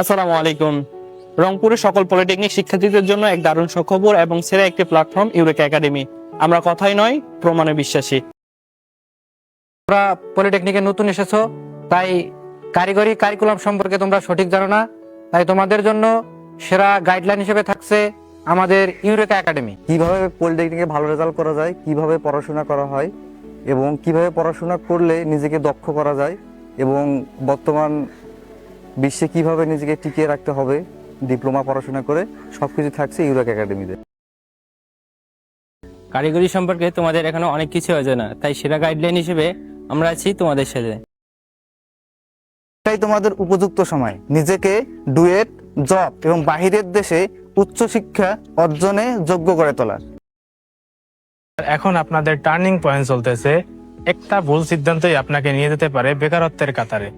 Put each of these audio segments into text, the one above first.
আসসালামু আলাইকুম। রংপুরের সকল পলিটেকনিক শিক্ষার্থীদের জন্য এক দারুণ সুখবর এবং সেরা একটি প্ল্যাটফর্ম ইউরেকা একাডেমি। আমরা কথাই নয়, প্রমাণে বিশ্বাসী। তোমরা পলিটেকনিকে নতুন এসেছো, তাই কারিগরি কারিকুলাম সম্পর্কে তোমরা সঠিক জানো না। তাই তোমাদের জন্য সেরা গাইডলাইন হিসেবে থাকছে আমাদের ইউরেকা একাডেমি। কিভাবে পলিটেকনিকে ভালো রেজাল্ট করা যায়, কিভাবে পড়াশোনা করা হয় এবং কিভাবে পড়াশোনা করলে নিজেকে দক্ষ করা যায় এবং বর্তমান বিশ্বে কিভাবে নিজেকে টিকিয়ে রাখতে হবে ডিপ্লোমা পড়াশোনা করে, সবকিছু থাকছে ইউরেকা একাডেমিতে। কারিগরি সম্পর্কে তোমাদের এখনো অনেক কিছু অজানা, তাই সেরা গাইডলাইন হিসেবে আমরা আছি তোমাদের সাথে। এটাই তোমাদের উপযুক্ত সময় নিজেকে ডুয়েট, জব এবং বাহিরের দেশে উচ্চশিক্ষা অর্জনে যোগ্য করে তোলা। এখন আপনাদের টার্নিং পয়েন্ট চলতেছে। একটা ভুল সিদ্ধান্তই আপনাকে নিয়ে যেতে পারে বেকারত্বের কাতারে।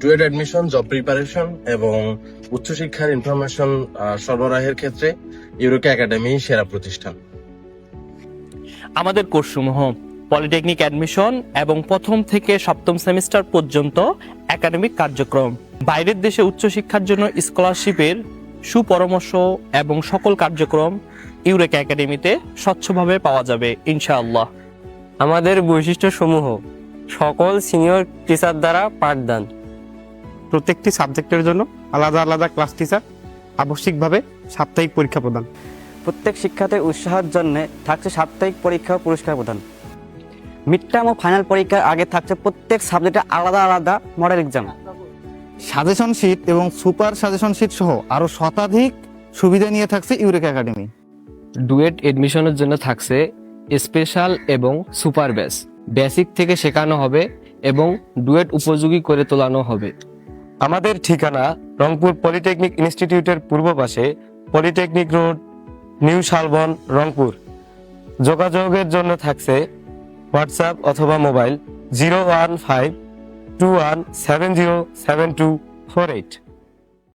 ডুয়েট অ্যাডমিশন, জব প্রিপারেশন এবং উচ্চশিক্ষার ইনফরমেশন সরবরাহের ক্ষেত্রে ইউরেকা একাডেমি সেরা প্রতিষ্ঠান। আমাদের কোর্সসমূহ পলিটেকনিক অ্যাডমিশন এবং প্রথম থেকে সপ্তম সেমিস্টার পর্যন্ত একাডেমিক কার্যক্রম, বাইরের দেশে উচ্চশিক্ষার জন্য স্কলারশিপের সুপরামর্শ এবং সকল কার্যক্রম ইউরেকা একাডেমিতে স্বচ্ছভাবে পাওয়া যাবে ইনশাআল্লাহ। আমাদের বৈশিষ্ট্য সমূহ: সকল সিনিয়র টিচার দ্বারা পাঠদান, প্রত্যেকটি সাবজেক্টের জন্য আলাদা আলাদা ক্লাস টিচার, আবশ্যিকভাবে সাপ্তাহিক পরীক্ষা প্রদান। প্রত্যেক শিক্ষার্থীর উৎসাহের জন্য থাকছে সাপ্তাহিক পরীক্ষা ও পুরস্কার প্রদান। মিড টার্ম ও ফাইনাল পরীক্ষার আগে থাকছে প্রত্যেক সাবজেক্টে আলাদা আলাদা মডেল এক্সাম। সাজেশন শিট এবং সুপার সাজেশন শিট সহ আরো শতাধিক সুবিধা নিয়ে থাকছে ইউরেকা একাডেমি। ডুয়েট এডমিশনের জন্য থাকছে স্পেশাল এবং সুপার ব্যাচ, বেসিক থেকে শেখানো হবে এবং ডুয়েট উপযোগী করে তোলানো হবে। আমাদের ঠিকানা রংপুর পলিটেকনিক ইনস্টিটিউটের পূর্ব পাশে, পলিটেকনিক রোড, নিউ শালবন, রংপুর। যোগাযোগের জন্য থাকছে হোয়াটসঅ্যাপ অথবা মোবাইল 01521707248।